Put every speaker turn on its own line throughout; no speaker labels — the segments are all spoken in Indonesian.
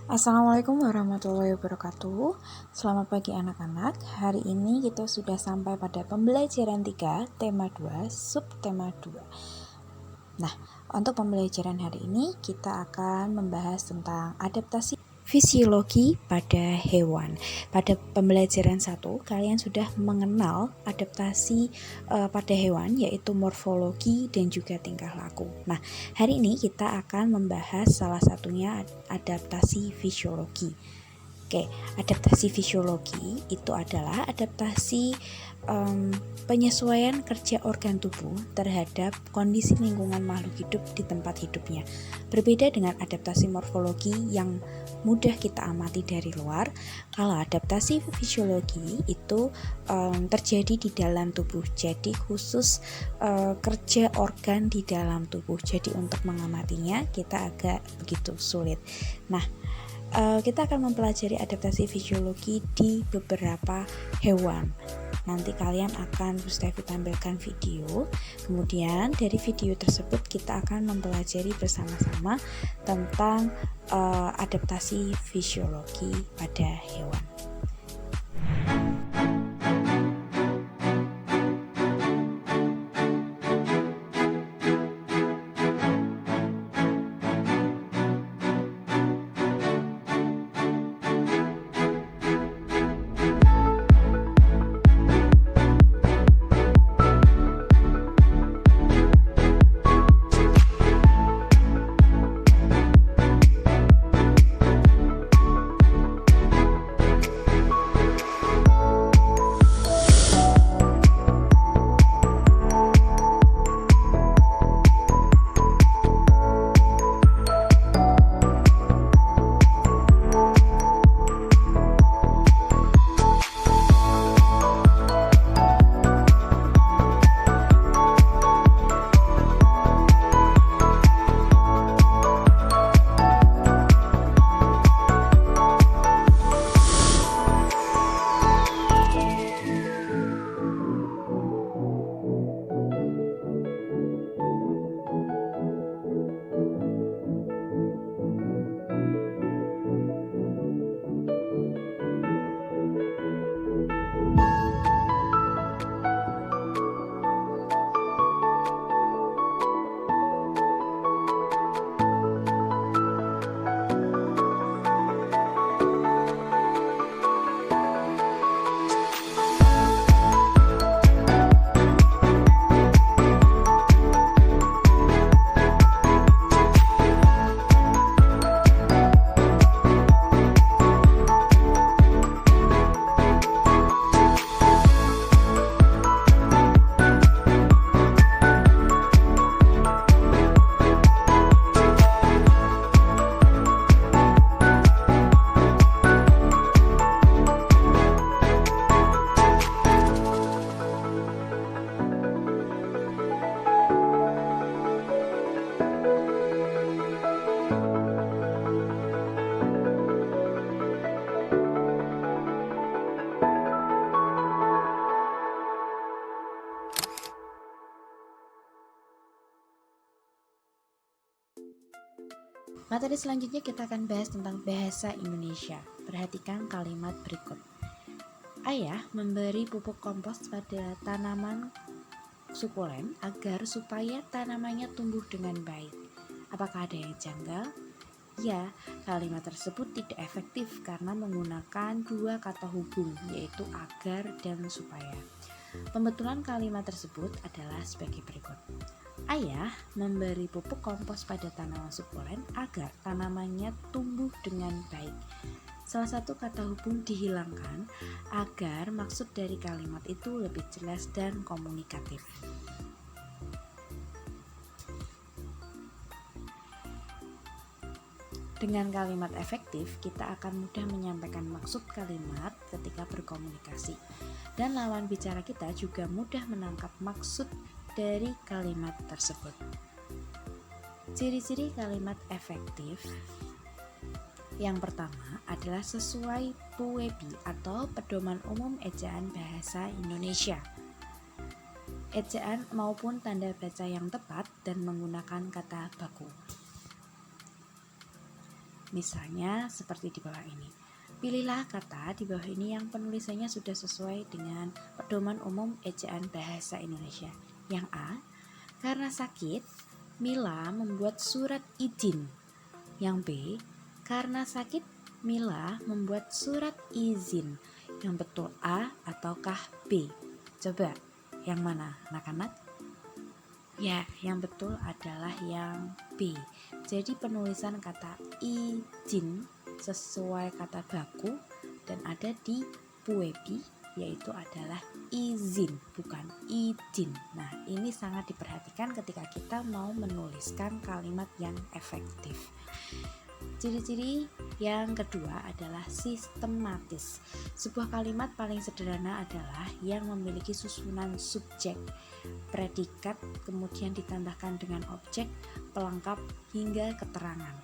Assalamualaikum warahmatullahi wabarakatuh. Selamat pagi anak-anak. Hari ini kita sudah sampai pada pembelajaran 3, tema 2, subtema 2. Nah, untuk pembelajaran hari ini kita akan membahas tentang adaptasi fisiologi pada hewan. Pada pembelajaran 1, kalian sudah mengenal adaptasi pada hewan, yaitu morfologi dan juga tingkah laku. Nah, hari ini kita akan membahas salah satunya adaptasi fisiologi. Oke, adaptasi fisiologi itu adalah adaptasi penyesuaian kerja organ tubuh terhadap kondisi lingkungan makhluk hidup di tempat hidupnya. Berbeda dengan adaptasi morfologi yang mudah kita amati dari luar, kalau adaptasi fisiologi itu terjadi di dalam tubuh. Jadi khusus kerja organ di dalam tubuh. Jadi untuk mengamatinya kita agak begitu sulit. Nah, kita akan mempelajari adaptasi fisiologi di beberapa hewan. Nanti kalian akan Bustevi tampilkan video. Kemudian dari video tersebut kita akan mempelajari bersama-sama tentang adaptasi fisiologi pada hewan. Materi selanjutnya kita akan bahas tentang bahasa Indonesia. Perhatikan kalimat berikut. Ayah memberi pupuk kompos pada tanaman sukulen supaya tanamannya tumbuh dengan baik. Apakah ada yang janggal? Ya, kalimat tersebut tidak efektif karena menggunakan dua kata hubung, yaitu agar dan supaya. Pembetulan kalimat tersebut adalah sebagai berikut. Ayah memberi pupuk kompos pada tanaman sukulen agar tanamannya tumbuh dengan baik. Salah satu kata hubung dihilangkan agar maksud dari kalimat itu lebih jelas dan komunikatif. Dengan kalimat efektif, kita akan mudah menyampaikan maksud kalimat ketika berkomunikasi. Dan lawan bicara kita juga mudah menangkap maksud dari kalimat tersebut. Ciri-ciri kalimat efektif yang pertama adalah sesuai PUEBI atau Pedoman Umum Ejaan Bahasa Indonesia. Ejaan maupun tanda baca yang tepat dan menggunakan kata baku. Misalnya seperti di bawah ini. Pilihlah kata di bawah ini yang penulisannya sudah sesuai dengan pedoman umum ejaan bahasa Indonesia. Yang A, karena sakit, Mila membuat surat izin. Yang B, karena sakit, Mila membuat surat izin. Yang betul A ataukah B? Coba, yang mana anak-anak? Ya, yang betul adalah yang B. Jadi penulisan kata izin sesuai kata baku dan ada di Puebi, yaitu adalah izin, bukan izin. Nah, ini sangat diperhatikan ketika kita mau menuliskan kalimat yang efektif. Ciri-ciri yang kedua adalah sistematis. Sebuah kalimat paling sederhana adalah yang memiliki susunan subjek, predikat, kemudian ditambahkan dengan objek, pelengkap, hingga keterangan.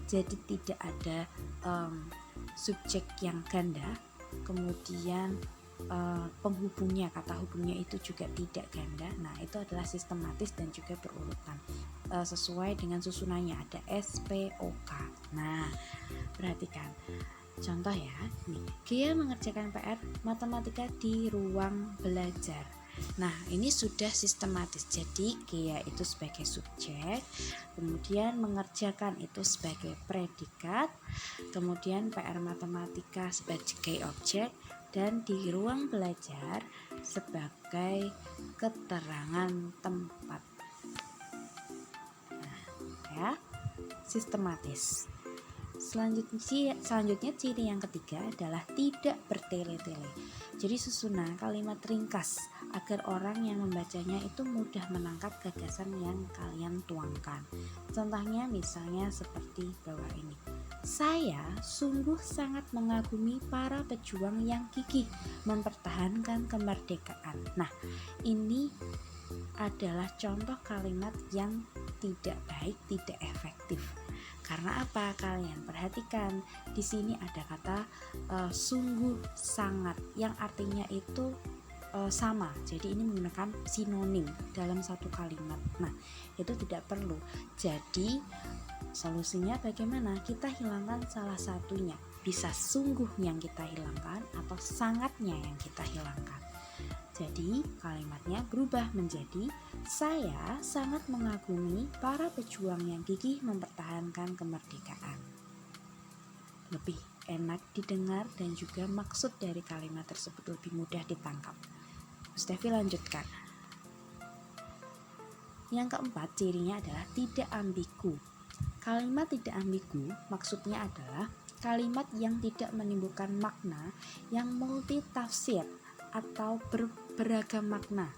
Jadi tidak ada subjek yang ganda, kemudian penghubungnya, kata hubungnya itu juga tidak ganda. Nah, itu adalah sistematis dan juga berurutan sesuai dengan susunannya, ada S, P, O, K. Nah, perhatikan contoh ya. Nih, Gia mengerjakan PR matematika di ruang belajar. Nah, ini sudah sistematis. Jadi Gia itu sebagai subjek, kemudian mengerjakan itu sebagai predikat, kemudian PR matematika sebagai objek, dan di ruang belajar sebagai keterangan tempat. Nah, ya, sistematis. Selanjutnya ciri yang ketiga adalah tidak bertele-tele. Jadi susunan kalimat ringkas agar orang yang membacanya itu mudah menangkap gagasan yang kalian tuangkan. Contohnya misalnya seperti bawah ini. Saya sungguh sangat mengagumi para pejuang yang gigih mempertahankan kemerdekaan. Nah, ini adalah contoh kalimat yang tidak baik, tidak efektif. Karena apa? Kalian perhatikan di sini ada kata sungguh sangat yang artinya itu sama. Jadi ini menggunakan sinonim dalam satu kalimat. Nah, itu tidak perlu. Jadi solusinya bagaimana? Kita hilangkan salah satunya. Bisa sungguh yang kita hilangkan atau sangatnya yang kita hilangkan. Jadi kalimatnya berubah menjadi saya sangat mengagumi para pejuang yang gigih mempertahankan kemerdekaan. Lebih enak didengar dan juga maksud dari kalimat tersebut lebih mudah ditangkap. Mustafi lanjutkan. Yang keempat cirinya adalah tidak ambigu. Kalimat tidak ambigu maksudnya adalah kalimat yang tidak menimbulkan makna yang multitafsir atau beragam makna,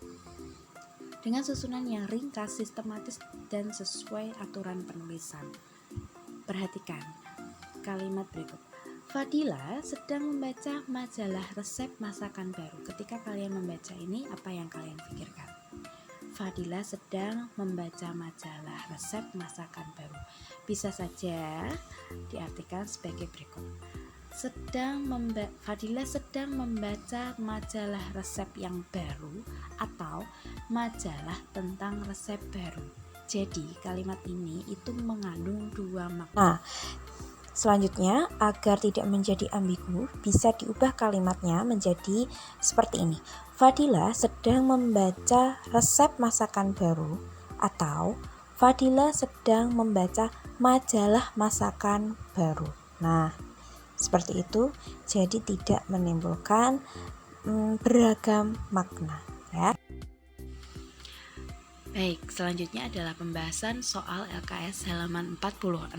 dengan susunan yang ringkas, sistematis, dan sesuai aturan penulisan. Perhatikan kalimat berikut. Fadila sedang membaca majalah resep masakan baru. Ketika kalian membaca ini, apa yang kalian pikirkan? Fadila sedang membaca majalah resep masakan baru. Bisa saja diartikan sebagai berikut. Fadila sedang membaca majalah resep yang baru atau majalah tentang resep baru. Jadi kalimat ini itu mengandung dua makna.
Selanjutnya, agar tidak menjadi ambigu, bisa diubah kalimatnya menjadi seperti ini. Fadila sedang membaca resep masakan baru atau Fadila sedang membaca majalah masakan baru. Nah, seperti itu, jadi tidak menimbulkan beragam makna, ya.
Baik, selanjutnya adalah pembahasan soal LKS halaman 46.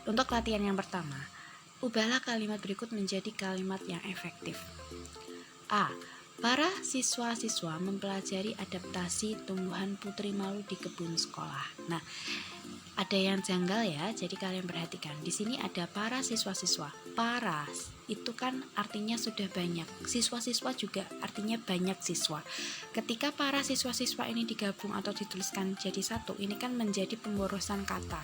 Untuk latihan yang pertama, ubahlah kalimat berikut menjadi kalimat yang efektif. A. Para siswa-siswa mempelajari adaptasi tumbuhan putri malu di kebun sekolah. Nah, ada yang janggal ya, jadi kalian perhatikan. Di sini ada para siswa-siswa. Para itu kan artinya sudah banyak. Siswa-siswa juga artinya banyak siswa. Ketika para siswa-siswa ini digabung atau dituliskan jadi satu, ini kan menjadi pemborosan kata.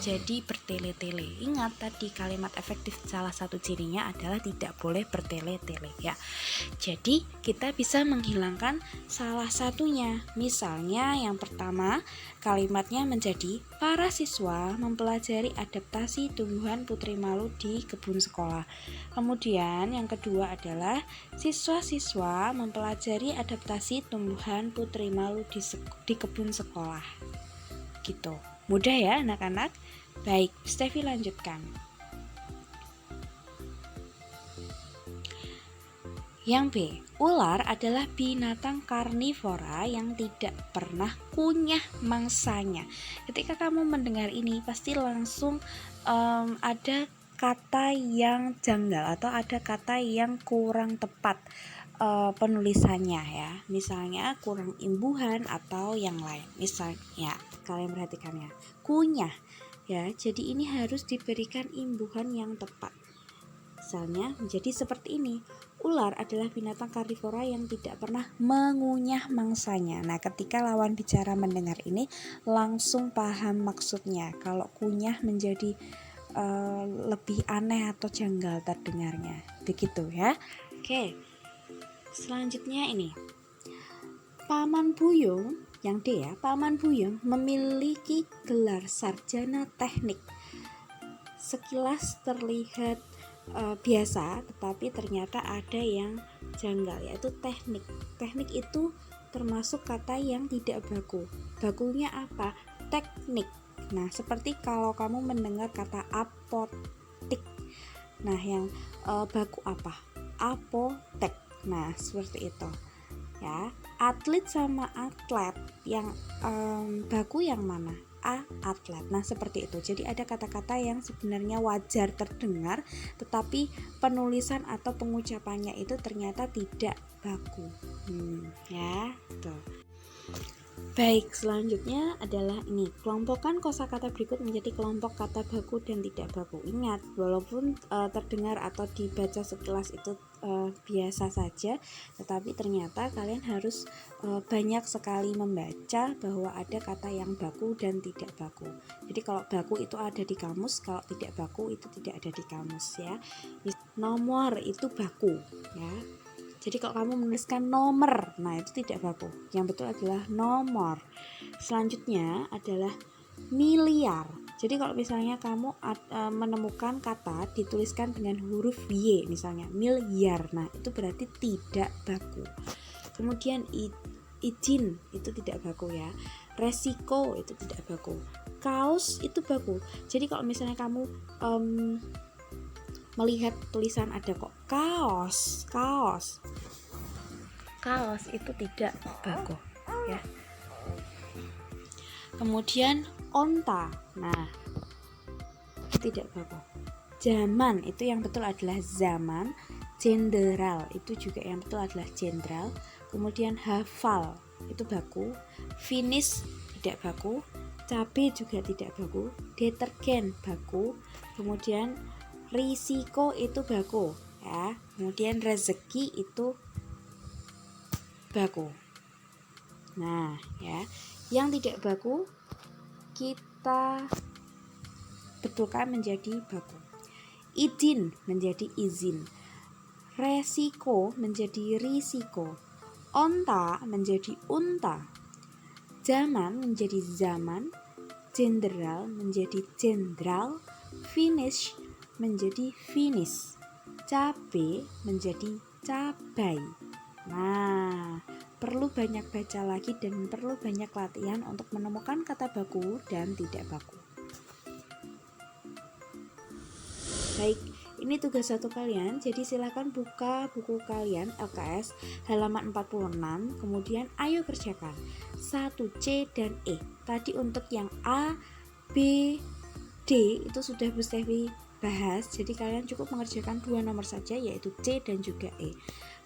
Jadi bertele-tele. Ingat tadi kalimat efektif salah satu cirinya adalah tidak boleh bertele-tele ya. Jadi kita bisa menghilangkan salah satunya. Misalnya yang pertama kalimatnya menjadi Para siswa mempelajari adaptasi tumbuhan putri malu di kebun sekolah. Kemudian yang kedua adalah siswa-siswa mempelajari adaptasi tumbuhan putri malu di kebun sekolah. Gitu. Mudah ya anak-anak? Baik, Steffi lanjutkan. Yang B, ular adalah binatang karnivora yang tidak pernah kunyah mangsanya. Ketika kamu mendengar ini pasti langsung ada kata yang janggal atau ada kata yang kurang tepat penulisannya ya. Misalnya kurang imbuhan atau yang lain. Misalnya kalian perhatikannya, kunyah ya. Jadi ini harus diberikan imbuhan yang tepat. Misalnya menjadi seperti ini. Ular adalah binatang karnivora yang tidak pernah mengunyah mangsanya. Nah, ketika lawan bicara mendengar ini langsung paham maksudnya. Kalau kunyah menjadi lebih aneh atau janggal terdengarnya. Begitu ya. Oke. Selanjutnya ini. Paman Buyung, yang D ya, Paman Buyung memiliki gelar sarjana teknik. Sekilas terlihat biasa, tetapi ternyata ada yang janggal, yaitu teknik. Teknik itu termasuk kata yang tidak baku. Bakunya apa? Teknik. Nah, seperti kalau kamu mendengar kata apotik. Nah, yang baku apa? Apotek. Nah, seperti itu. Ya, atlet sama atlet yang baku yang mana? Atlet. Nah, seperti itu. Jadi ada kata-kata yang sebenarnya wajar terdengar, tetapi penulisan atau pengucapannya itu ternyata tidak baku. Ya, tuh. Baik, selanjutnya adalah ini. Kelompokkan kosakata berikut menjadi kelompok kata baku dan tidak baku. Ingat, walaupun terdengar atau dibaca sekilas itu biasa saja, tetapi ternyata kalian harus banyak sekali membaca bahwa ada kata yang baku dan tidak baku. Jadi kalau baku itu ada di kamus, kalau tidak baku itu tidak ada di kamus ya. Nomor itu baku ya. Jadi kalau kamu menuliskan nomor, nah itu tidak baku. Yang betul adalah nomor. Selanjutnya adalah miliar. Jadi kalau misalnya kamu menemukan kata dituliskan dengan huruf Y, misalnya miliar, nah itu berarti tidak baku. Kemudian izin itu tidak baku ya. Resiko itu tidak baku. Kaos itu baku. Jadi kalau misalnya kamu melihat tulisan ada kok kaos itu tidak baku ya. Kemudian onta, nah itu tidak baku. Zaman itu yang betul adalah zaman. Jenderal itu juga yang betul adalah jenderal. Kemudian hafal itu baku. Finish tidak baku. Cabai juga tidak baku. Detergen baku. Kemudian risiko itu baku ya. Kemudian rezeki itu baku. Nah ya, yang tidak baku kita betulkan menjadi baku. Izin menjadi izin. Resiko menjadi risiko. Onta menjadi unta. Zaman menjadi zaman. Jenderal menjadi jenderal. Finish menjadi finish. Cabai menjadi cabai. Nah, perlu banyak baca lagi dan perlu banyak latihan untuk menemukan kata baku dan tidak baku. Baik, ini tugas satu kalian, jadi silakan buka buku kalian LKS halaman 46, kemudian ayo kerjakan 1C dan E. Tadi untuk yang A, B, D itu sudah Bu Stevi bahas, jadi kalian cukup mengerjakan 2 nomor saja, yaitu C dan juga E.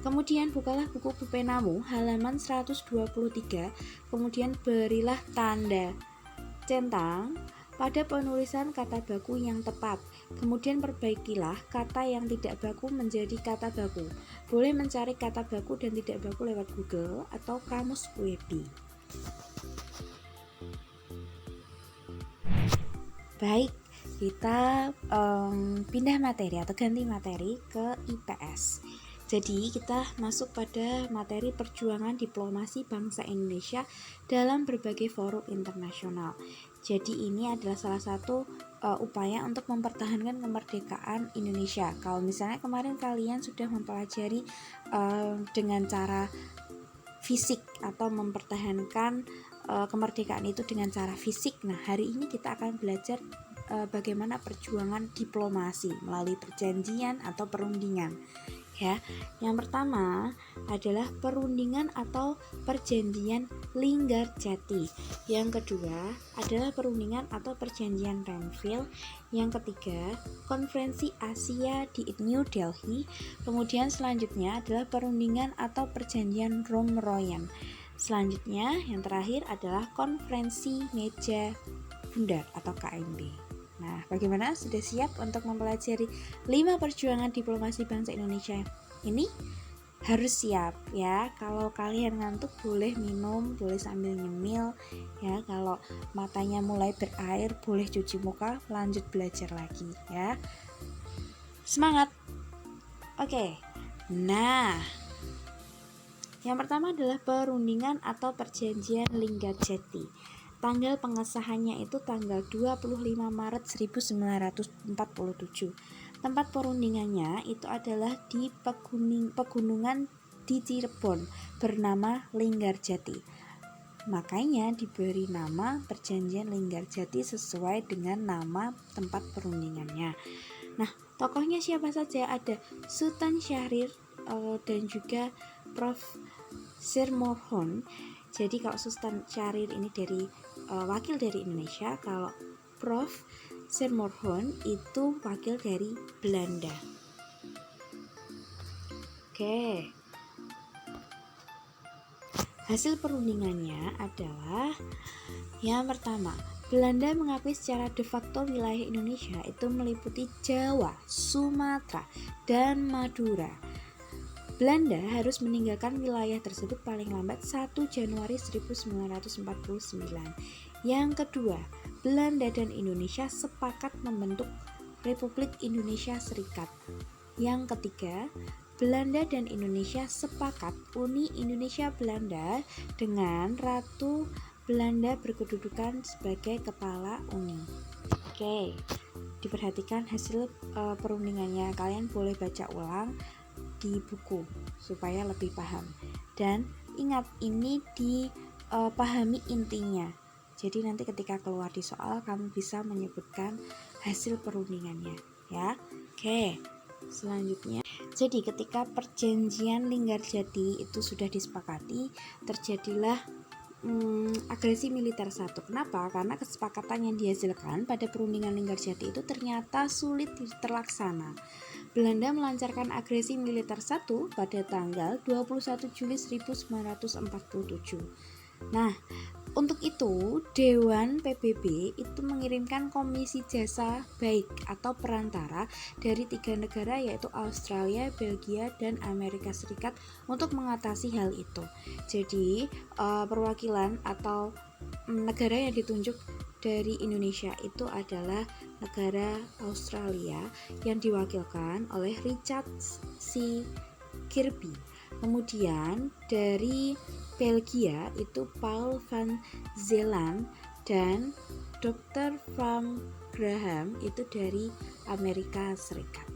Kemudian bukalah buku pupenamu halaman 123, kemudian berilah tanda centang pada penulisan kata baku yang tepat. Kemudian perbaikilah kata yang tidak baku menjadi kata baku. Boleh mencari kata baku dan tidak baku lewat Google atau kamus Webi. Baik, kita pindah materi atau ganti materi ke IPS. Jadi kita masuk pada materi perjuangan diplomasi bangsa Indonesia dalam berbagai forum internasional. Jadi ini adalah salah satu upaya untuk mempertahankan kemerdekaan Indonesia. Kalau misalnya kemarin kalian sudah mempelajari dengan cara fisik atau mempertahankan kemerdekaan itu dengan cara fisik. Nah, hari ini kita akan belajar bagaimana perjuangan diplomasi melalui perjanjian atau perundingan. Ya, yang pertama adalah perundingan atau perjanjian Linggarjati. Yang kedua adalah perundingan atau perjanjian Renville. Yang ketiga, konferensi Asia di New Delhi. Kemudian selanjutnya adalah perundingan atau perjanjian Romeroyan. Selanjutnya yang terakhir adalah konferensi meja bundar atau KMB. Nah, bagaimana? Sudah siap untuk mempelajari 5 perjuangan diplomasi bangsa Indonesia ini? Harus siap ya. Kalau kalian ngantuk boleh minum, boleh sambil nyemil ya. Kalau matanya mulai berair boleh cuci muka, lanjut belajar lagi ya. Semangat. Oke. Nah, yang pertama adalah perundingan atau perjanjian Linggarjati. Tanggal pengesahannya itu tanggal 25 Maret 1947. Tempat perundingannya itu adalah di pegunungan di Cirebon bernama Linggarjati. Makanya diberi nama Perjanjian Linggarjati sesuai dengan nama tempat perundingannya. Nah, tokohnya siapa saja? Ada Sultan Syahrir dan juga Prof. Sirmorhon. Jadi kalau Sultan Syahrir ini wakil dari Indonesia, kalau Prof. Sirmorhon itu wakil dari Belanda. Oke. Hasil perundingannya adalah yang pertama, Belanda mengakui secara de facto wilayah Indonesia itu meliputi Jawa, Sumatera, dan Madura. Belanda harus meninggalkan wilayah tersebut paling lambat 1 Januari 1949. Yang kedua, Belanda dan Indonesia sepakat membentuk Republik Indonesia Serikat. Yang ketiga, Belanda dan Indonesia sepakat Uni Indonesia Belanda dengan Ratu Belanda berkedudukan sebagai kepala Uni. Oke, diperhatikan hasil perundingannya. Kalian boleh baca ulang di buku supaya lebih paham, dan ingat ini dipahami intinya, jadi nanti ketika keluar di soal kamu bisa menyebutkan hasil perundingannya ya. Oke, selanjutnya, jadi ketika perjanjian Linggarjati itu sudah disepakati, terjadilah agresi militer satu. Kenapa? Karena kesepakatan yang dihasilkan pada perundingan Linggarjati itu ternyata sulit terlaksana. Belanda melancarkan agresi militer satu pada tanggal 21 Juli 1947. Nah, untuk itu Dewan PBB itu mengirimkan komisi jasa baik atau perantara dari 3 negara yaitu Australia, Belgia, dan Amerika Serikat untuk mengatasi hal itu. Jadi perwakilan atau negara yang ditunjuk dari Indonesia itu adalah negara Australia yang diwakilkan oleh Richard C. Kirby. Kemudian dari Belgia itu Paul van Zeeland, dan Dr. Van Graham itu dari Amerika Serikat.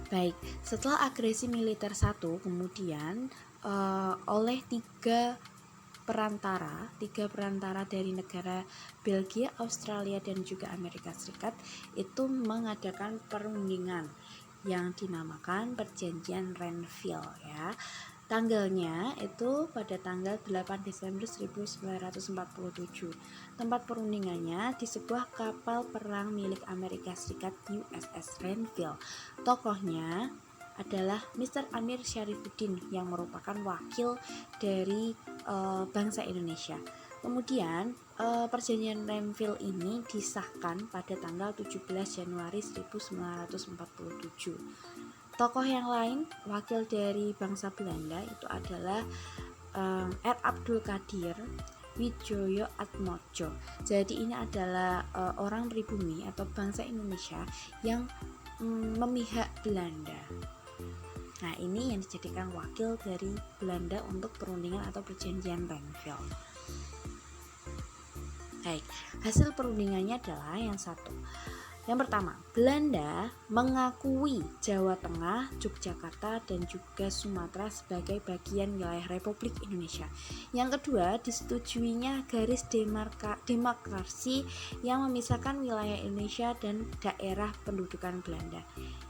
Baik, setelah agresi militer satu, kemudian oleh tiga perantara dari negara Belgia, Australia, dan juga Amerika Serikat itu mengadakan perundingan yang dinamakan Perjanjian Renville ya. Tanggalnya itu pada tanggal 8 Desember 1947. Tempat perundingannya di sebuah kapal perang milik Amerika Serikat USS Renville. Tokohnya adalah Mr. Amir Syarifuddin yang merupakan wakil dari bangsa Indonesia. Kemudian perjanjian Renville ini disahkan pada tanggal 17 Januari 1947. Tokoh yang lain wakil dari bangsa Belanda itu adalah R. Abdul Qadir Widjoyo Atmojo. Jadi ini adalah orang pribumi atau bangsa Indonesia yang memihak Belanda. Nah, ini yang dijadikan wakil dari Belanda untuk perundingan atau perjanjian Rhinefeldt. Baik, hasil perundingannya adalah yang satu. Yang pertama, Belanda mengakui Jawa Tengah, Yogyakarta, dan juga Sumatera sebagai bagian wilayah Republik Indonesia. Yang kedua, disetujuinya garis demarkasi yang memisahkan wilayah Indonesia dan daerah pendudukan Belanda.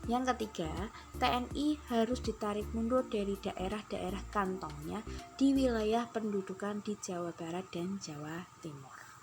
Yang ketiga, TNI harus ditarik mundur dari daerah-daerah kantongnya di wilayah pendudukan di Jawa Barat dan Jawa Timur.